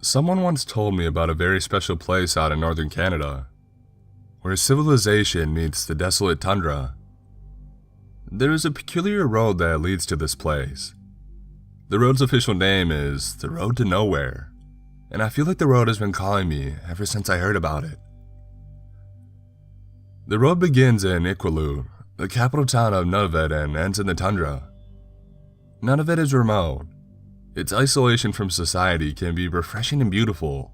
Someone once told me about a very special place out in northern Canada, where civilization meets the desolate tundra. There is a peculiar road that leads to this place. The road's official name is the Road to Nowhere, and I feel like the road has been calling me ever since I heard about it. The road begins in Iqaluit, the capital town of Nunavut, and ends in the tundra. Nunavut is remote. Its isolation from society can be refreshing and beautiful,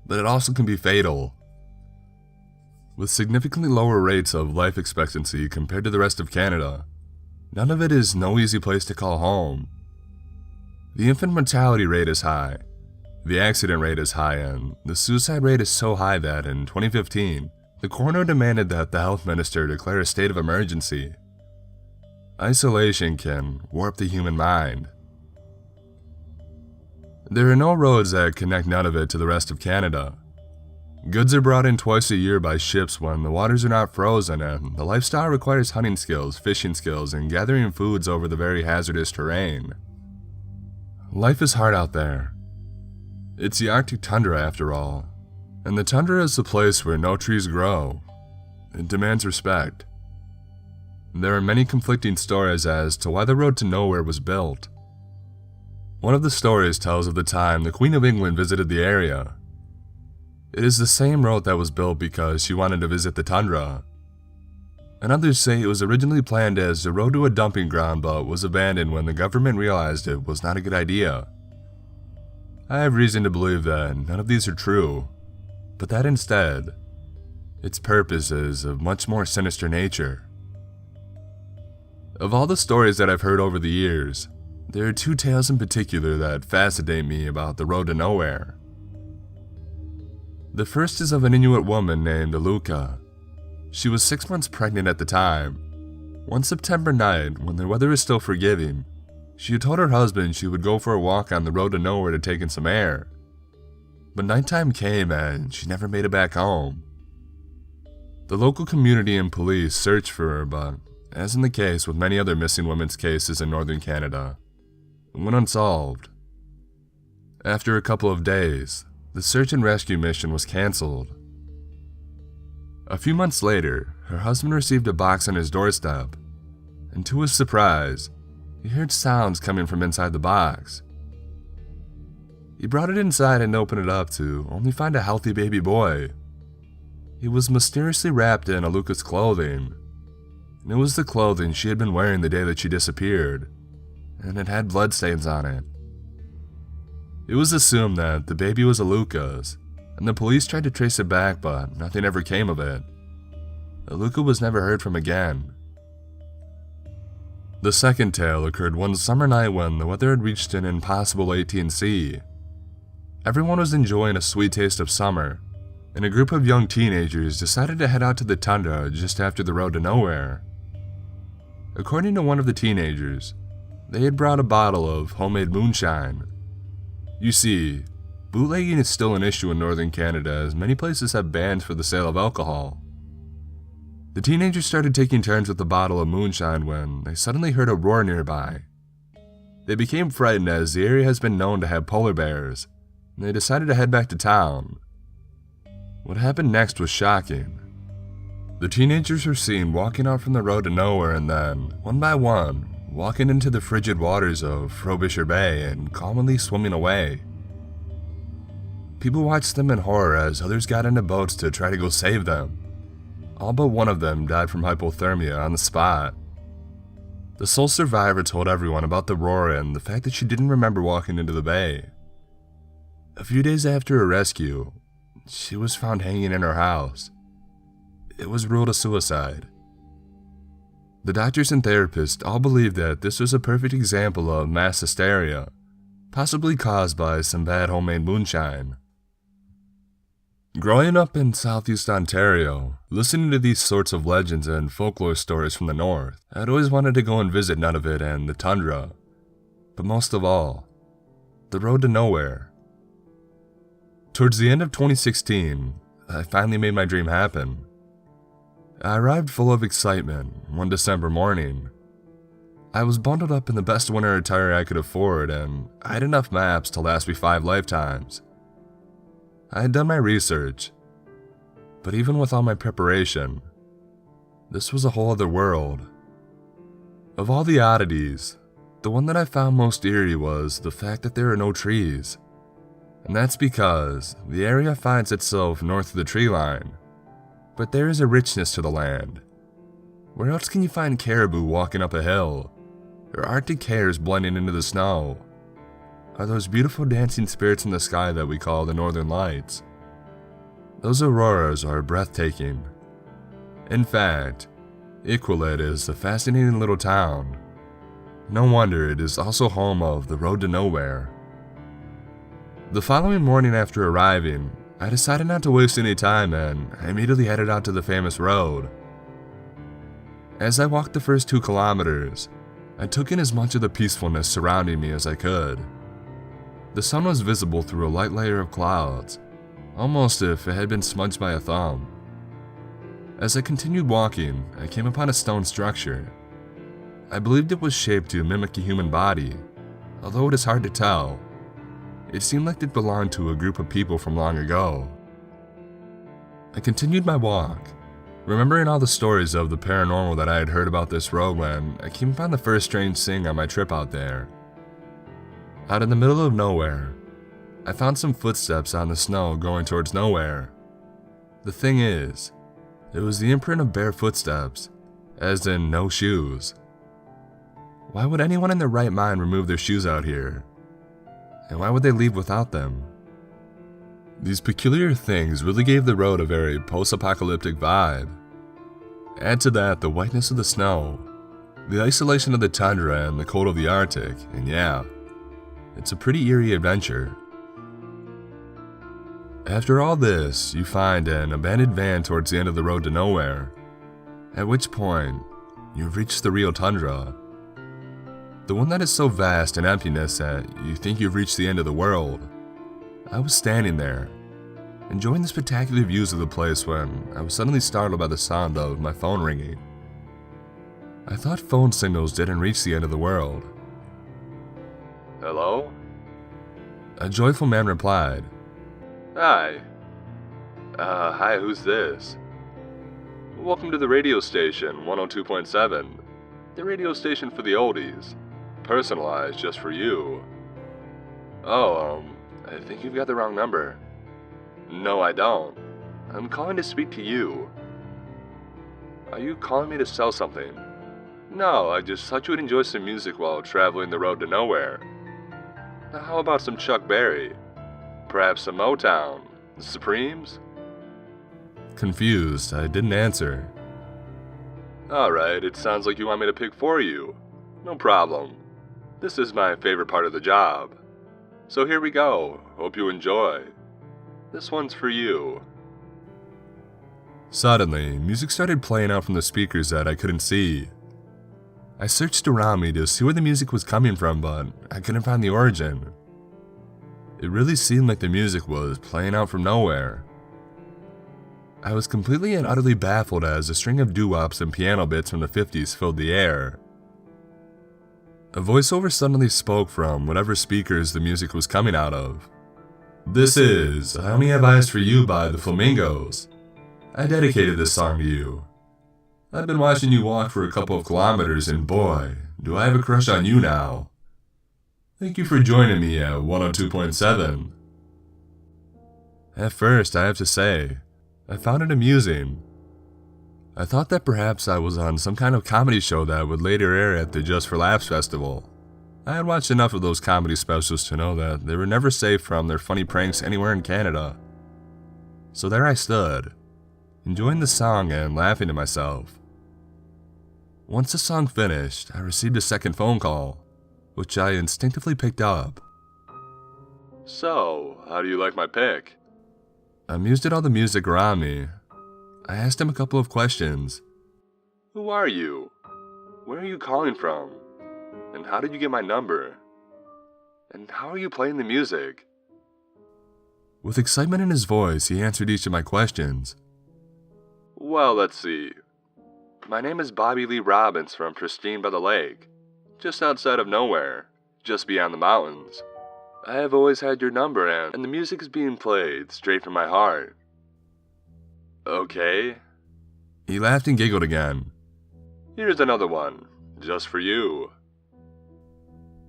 but it also can be fatal. With significantly lower rates of life expectancy compared to the rest of Canada, Nunavut is no easy place to call home. The infant mortality rate is high, the accident rate is high, and the suicide rate is so high that in 2015, the coroner demanded that the health minister declare a state of emergency. Isolation can warp the human mind. There are no roads that connect Nunavut to the rest of Canada. Goods are brought in twice a year by ships when the waters are not frozen, and the lifestyle requires hunting skills, fishing skills, and gathering foods over the very hazardous terrain. Life is hard out there. It's the Arctic tundra after all, and the tundra is the place where no trees grow. It demands respect. There are many conflicting stories as to why the Road to Nowhere was built. One of the stories tells of the time the Queen of England visited the area. It is the same road that was built because she wanted to visit the tundra. And others say it was originally planned as a road to a dumping ground but was abandoned when the government realized it was not a good idea. I have reason to believe that none of these are true, but that instead, its purpose is of much more sinister nature. Of all the stories that I've heard over the years, there are two tales in particular that fascinate me about the Road to Nowhere. The first is of an Inuit woman named Aluka. She was 6 months pregnant at the time. One September night, when the weather was still forgiving, she had told her husband she would go for a walk on the Road to Nowhere to take in some air. But nighttime came and she never made it back home. The local community and police searched for her, but as in the case with many other missing women's cases in northern Canada, it went unsolved. After a couple of days, the search and rescue mission was cancelled. A few months later, her husband received a box on his doorstep, and to his surprise, he heard sounds coming from inside the box. He brought it inside and opened it up to only find a healthy baby boy. He was mysteriously wrapped in Aluka's clothing, and it was the clothing she had been wearing the day that she disappeared, and it had bloodstains on it. It was assumed that the baby was Aluka's, and the police tried to trace it back, but nothing ever came of it. Aluka was never heard from again. The second tale occurred one summer night when the weather had reached an impossible 18°C. Everyone was enjoying a sweet taste of summer, and a group of young teenagers decided to head out to the tundra just after the Road to Nowhere. According to one of the teenagers, they had brought a bottle of homemade moonshine. You see, bootlegging is still an issue in northern Canada as many places have bans for the sale of alcohol. The teenagers started taking turns with the bottle of moonshine when they suddenly heard a roar nearby. They became frightened as the area has been known to have polar bears, and they decided to head back to town. What happened next was shocking. The teenagers were seen walking out from the Road to Nowhere and then, one by one, walking into the frigid waters of Frobisher Bay and calmly swimming away. People watched them in horror as others got into boats to try to go save them. All but one of them died from hypothermia on the spot. The sole survivor told everyone about the roar and the fact that she didn't remember walking into the bay. A few days after her rescue, she was found hanging in her house. It was ruled a suicide. The doctors and therapists all believed that this was a perfect example of mass hysteria, possibly caused by some bad homemade moonshine. Growing up in southeast Ontario, listening to these sorts of legends and folklore stories from the north, I'd always wanted to go and visit Nunavut and the tundra, but most of all, the Road to Nowhere. Towards the end of 2016, I finally made my dream happen. I arrived full of excitement one December morning. I was bundled up in the best winter attire I could afford, and I had enough maps to last me 5 lifetimes. I had done my research, but even with all my preparation, this was a whole other world. Of all the oddities, the one that I found most eerie was the fact that there are no trees. And that's because the area finds itself north of the tree line, but there is a richness to the land. Where else can you find caribou walking up a hill, or Arctic hares blending into the snow, or those beautiful dancing spirits in the sky that we call the Northern Lights? Those auroras are breathtaking. In fact, Iqaluit is a fascinating little town. No wonder it is also home of the Road to Nowhere. The following morning after arriving, I decided not to waste any time and I immediately headed out to the famous road. As I walked the first 2 kilometers, I took in as much of the peacefulness surrounding me as I could. The sun was visible through a light layer of clouds, almost if it had been smudged by a thumb. As I continued walking, I came upon a stone structure. I believed it was shaped to mimic a human body, although it is hard to tell. It seemed like it belonged to a group of people from long ago. I continued my walk, remembering all the stories of the paranormal that I had heard about this road when I came upon the first strange thing on my trip out there. Out in the middle of nowhere, I found some footsteps on the snow going towards nowhere. The thing is, it was the imprint of bare footsteps, as in no shoes. Why would anyone in their right mind remove their shoes out here? And why would they leave without them? These peculiar things really gave the road a very post-apocalyptic vibe. Add to that the whiteness of the snow, the isolation of the tundra and the cold of the Arctic, and yeah, it's a pretty eerie adventure. After all this, you find an abandoned van towards the end of the road to nowhere, at which point, you've reached the real tundra. The one that is so vast in emptiness that you think you've reached the end of the world. I was standing there, enjoying the spectacular views of the place when I was suddenly startled by the sound of my phone ringing. I thought phone signals didn't reach the end of the world. Hello? A joyful man replied. Hi. Hi, who's this? Welcome to the radio station, 102.7. The radio station for the oldies. Personalized just for you. Oh, I think you've got the wrong number. No, I don't. I'm calling to speak to you. Are you calling me to sell something? No, I just thought you would enjoy some music while traveling the road to nowhere. Now, how about some Chuck Berry? Perhaps some Motown? The Supremes? Confused, I didn't answer. Alright, it sounds like you want me to pick for you. No problem. This is my favorite part of the job. So here we go. Hope you enjoy. This one's for you. Suddenly, music started playing out from the speakers that I couldn't see. I searched around me to see where the music was coming from, but I couldn't find the origin. It really seemed like the music was playing out from nowhere. I was completely and utterly baffled as a string of doo-wops and piano bits from the 50s filled the air. A voiceover suddenly spoke from whatever speakers the music was coming out of. This is I Only Have Eyes for You by the Flamingos. I dedicated this song to you. I've been watching you walk for a couple of kilometers and boy, do I have a crush on you now. Thank you for joining me at 102.7. At first, I have to say, I found it amusing. I thought that perhaps I was on some kind of comedy show that would later air at the Just for Laughs festival. I had watched enough of those comedy specials to know that they were never safe from their funny pranks anywhere in Canada. So there I stood, enjoying the song and laughing to myself. Once the song finished, I received a second phone call, which I instinctively picked up. So, how do you like my pick? Amused at all the music around me, I asked him a couple of questions. Who are you? Where are you calling from? And how did you get my number? And how are you playing the music? With excitement in his voice, he answered each of my questions. Well, let's see. My name is Bobby Lee Robbins from Pristine by the Lake, just outside of nowhere, just beyond the mountains. I have always had your number and the music is being played straight from my heart. Okay. He laughed and giggled again. Here's another one, just for you.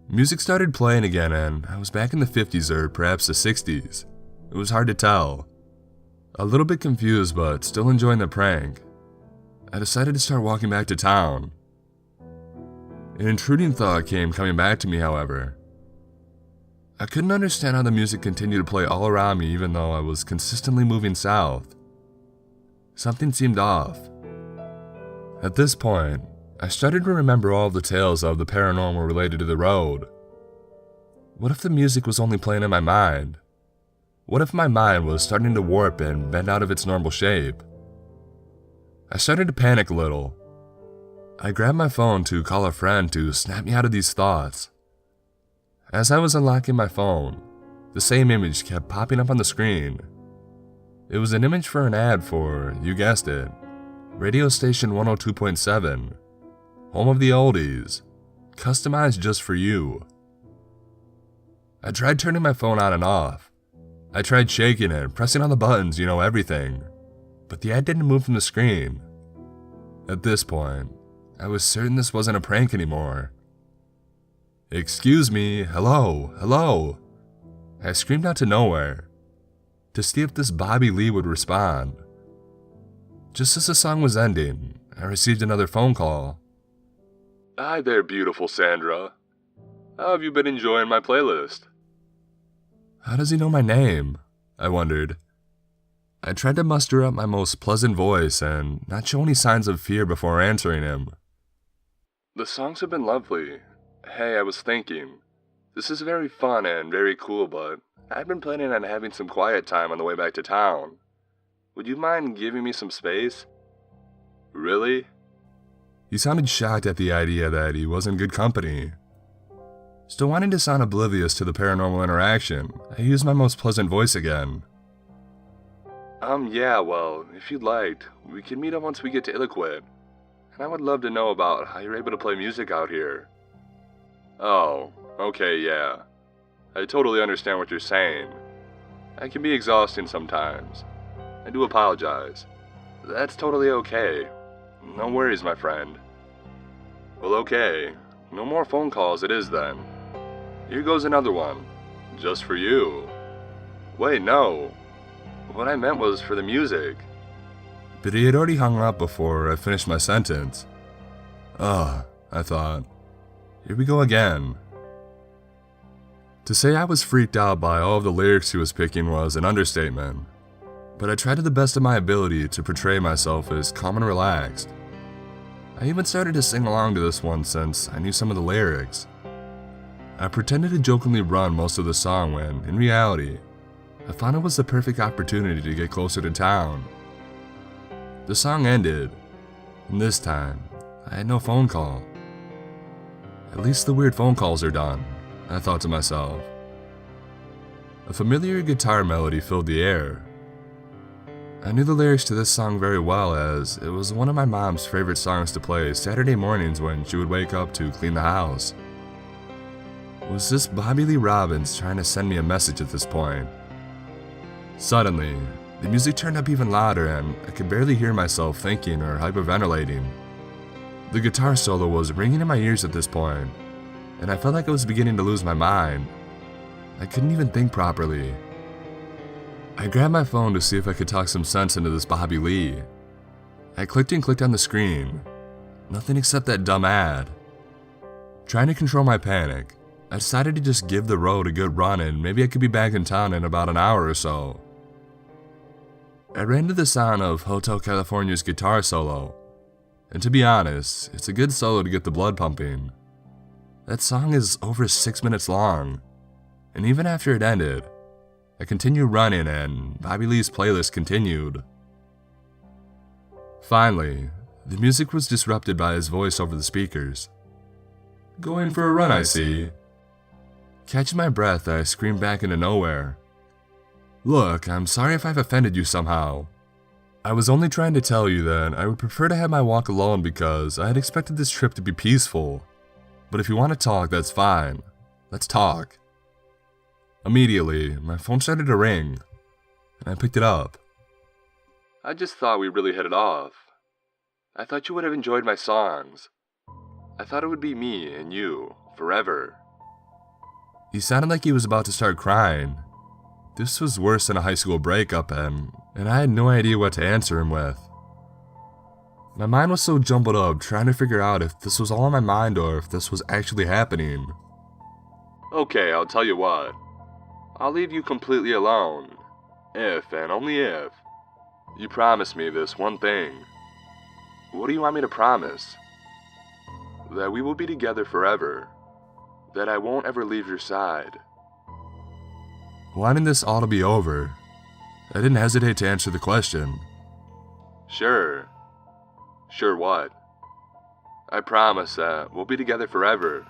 Music started playing again and I was back in the 50s or perhaps the 60s. It was hard to tell. A little bit confused but still enjoying the prank. I decided to start walking back to town. An intruding thought came coming back to me, however. I couldn't understand how the music continued to play all around me even though I was consistently moving south. Something seemed off. At this point, I started to remember all of the tales of the paranormal related to the road. What if the music was only playing in my mind? What if my mind was starting to warp and bend out of its normal shape? I started to panic a little. I grabbed my phone to call a friend to snap me out of these thoughts. As I was unlocking my phone, the same image kept popping up on the screen. It was an image for an ad for, you guessed it, radio station 102.7, home of the oldies, customized just for you. I tried turning my phone on and off. I tried shaking it, pressing on the buttons, everything. But the ad didn't move from the screen. At this point, I was certain this wasn't a prank anymore. Excuse me, hello. I screamed out to nowhere, to see if this Bobby Lee would respond. Just as the song was ending, I received another phone call. Hi there, beautiful Sandra. How have you been enjoying my playlist? How does he know my name? I wondered. I tried to muster up my most pleasant voice and not show any signs of fear before answering him. The songs have been lovely. Hey, I was thinking, this is very fun and very cool, but I've been planning on having some quiet time on the way back to town. Would you mind giving me some space? Really? He sounded shocked at the idea that he wasn't good company. Still wanting to sound oblivious to the paranormal interaction, I used my most pleasant voice again. Yeah, well, if you'd like, we can meet up once we get to Iloquit. And I would love to know about how you're able to play music out here. Oh, okay, yeah. I totally understand what you're saying. I can be exhausting sometimes. I do apologize. That's totally okay. No worries, my friend. Well, okay. No more phone calls it is then. Here goes another one. Just for you. Wait, no. What I meant was for the music. But he had already hung up before I finished my sentence. Ugh, I thought. Here we go again. To say I was freaked out by all of the lyrics he was picking was an understatement. But I tried to the best of my ability to portray myself as calm and relaxed. I even started to sing along to this one since I knew some of the lyrics. I pretended to jokingly run most of the song when, in reality, I found it was the perfect opportunity to get closer to town. The song ended, and this time, I had no phone call. At least the weird phone calls are done, I thought to myself. A familiar guitar melody filled the air. I knew the lyrics to this song very well as it was one of my mom's favorite songs to play Saturday mornings when she would wake up to clean the house. Was this Bobby Lee Robbins trying to send me a message at this point? Suddenly, the music turned up even louder and I could barely hear myself thinking or hyperventilating. The guitar solo was ringing in my ears at this point, and I felt like I was beginning to lose my mind. I couldn't even think properly. I grabbed my phone to see if I could talk some sense into this Bobby Lee. I clicked on the screen. Nothing except that dumb ad. Trying to control my panic, I decided to just give the road a good run and maybe I could be back in town in about an hour or so. I ran to the sound of Hotel California's guitar solo, and to be honest, it's a good solo to get the blood pumping. That song is over 6 minutes long, and even after it ended, I continued running and Bobby Lee's playlist continued. Finally, the music was disrupted by his voice over the speakers. "Going for a run, I see." Catching my breath, I screamed back into nowhere. "Look, I'm sorry if I've offended you somehow. I was only trying to tell you that I would prefer to have my walk alone because I had expected this trip to be peaceful. But if you want to talk, that's fine. Let's talk." Immediately, my phone started to ring, and I picked it up. I just thought we really hit it off. I thought you would have enjoyed my songs. I thought it would be me and you, forever. He sounded like he was about to start crying. This was worse than a high school breakup, and I had no idea what to answer him with. My mind was so jumbled up trying to figure out if this was all in my mind or if this was actually happening. Okay, I'll tell you what. I'll leave you completely alone. If, and only if, you promise me this one thing. What do you want me to promise? That we will be together forever. That I won't ever leave your side. Wanting this all to be over, I didn't hesitate to answer the question. Sure. Sure what? I promise that we'll be together forever.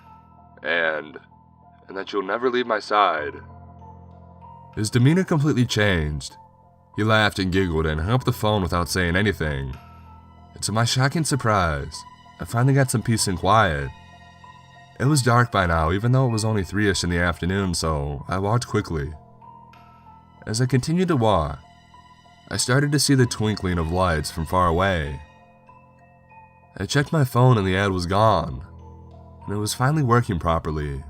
And that you'll never leave my side. His demeanor completely changed. He laughed and giggled and hung up the phone without saying anything. And to my shocking surprise, I finally got some peace and quiet. It was dark by now, even though it was only 3-ish in the afternoon, so I walked quickly. As I continued to walk, I started to see the twinkling of lights from far away. I checked my phone and the ad was gone, and it was finally working properly.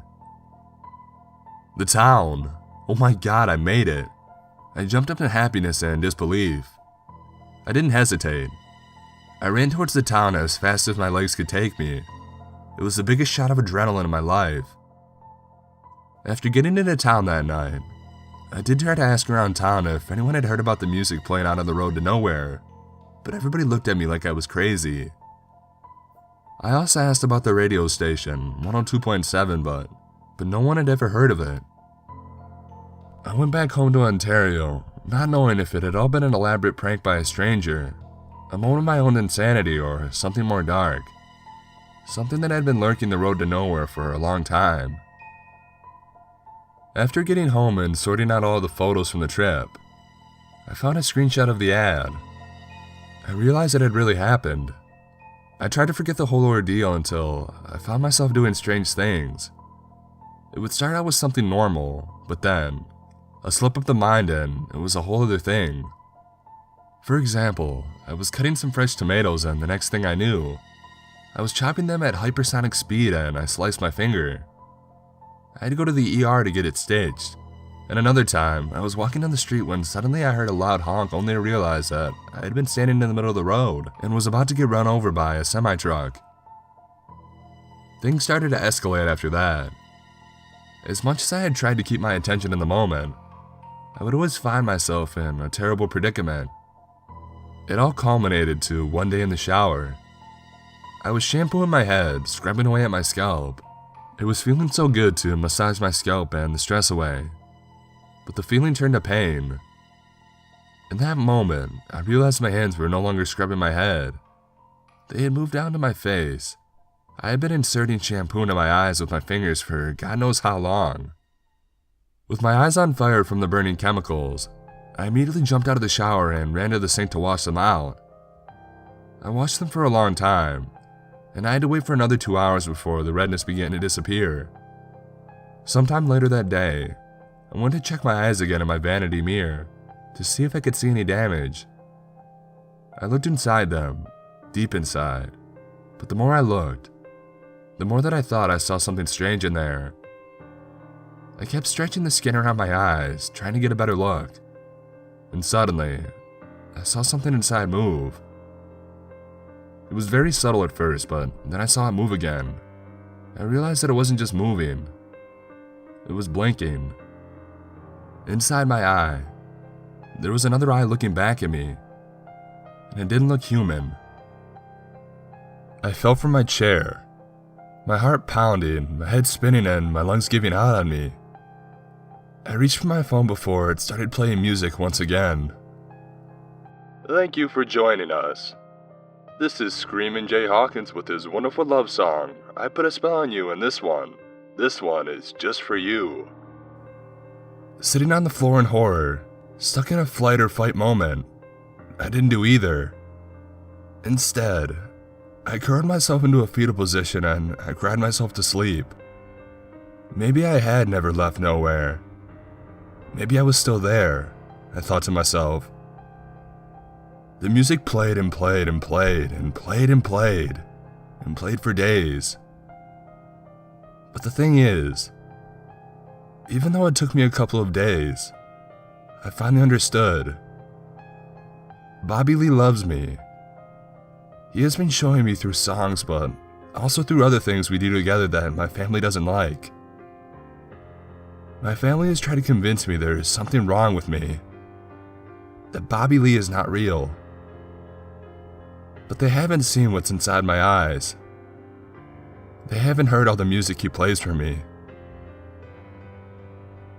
The town! Oh my god, I made it! I jumped up in happiness and disbelief. I didn't hesitate. I ran towards the town as fast as my legs could take me. It was the biggest shot of adrenaline in my life. After getting into town that night, I did try to ask around town if anyone had heard about the music playing out on the road to nowhere, but everybody looked at me like I was crazy. I also asked about the radio station, 102.7, but no one had ever heard of it. I went back home to Ontario, not knowing if it had all been an elaborate prank by a stranger, a moment of my own insanity, or something more dark. Something that had been lurking the road to nowhere for a long time. After getting home and sorting out all the photos from the trip, I found a screenshot of the ad. I realized it had really happened. I tried to forget the whole ordeal until I found myself doing strange things. It would start out with something normal, but then, a slip of the mind and it was a whole other thing. For example, I was cutting some fresh tomatoes and the next thing I knew, I was chopping them at hypersonic speed and I sliced my finger. I had to go to the ER to get it stitched. And another time, I was walking down the street when suddenly I heard a loud honk only to realize that I had been standing in the middle of the road and was about to get run over by a semi-truck. Things started to escalate after that. As much as I had tried to keep my attention in the moment, I would always find myself in a terrible predicament. It all culminated to one day in the shower. I was shampooing my head, scrubbing away at my scalp. It was feeling so good to massage my scalp and the stress away. But the feeling turned to pain. In that moment, I realized my hands were no longer scrubbing my head. They had moved down to my face. I had been inserting shampoo into my eyes with my fingers for God knows how long. With my eyes on fire from the burning chemicals, I immediately jumped out of the shower and ran to the sink to wash them out. I washed them for a long time, and I had to wait for another 2 hours before the redness began to disappear. Sometime later that day, I went to check my eyes again in my vanity mirror to see if I could see any damage. I looked inside them, deep inside, but the more I looked, the more that I thought I saw something strange in there. I kept stretching the skin around my eyes, trying to get a better look, and suddenly, I saw something inside move. It was very subtle at first, but then I saw it move again. I realized that it wasn't just moving, it was blinking. Inside my eye, there was another eye looking back at me, and it didn't look human. I fell from my chair, my heart pounding, my head spinning, and my lungs giving out on me. I reached for my phone before it started playing music once again. Thank you for joining us. This is Screamin' Jay Hawkins with his wonderful love song, I Put a Spell on You in this one. This one is just for you. Sitting on the floor in horror, stuck in a flight or fight moment, I didn't do either. Instead, I curled myself into a fetal position and I cried myself to sleep. Maybe I had never left nowhere. Maybe I was still there, I thought to myself. The music played and played and played and played and played and played for days. But the thing is, even though it took me a couple of days, I finally understood. Bobby Lee loves me. He has been showing me through songs, but also through other things we do together that my family doesn't like. My family has tried to convince me there is something wrong with me, that Bobby Lee is not real. But they haven't seen what's inside my eyes. They haven't heard all the music he plays for me.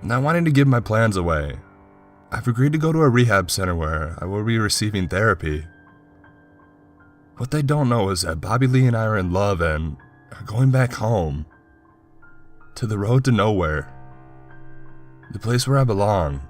Not wanting to give my plans away, I've agreed to go to a rehab center where I will be receiving therapy. What they don't know is that Bobby Lee and I are in love and are going back home. To the road to nowhere. The place where I belong.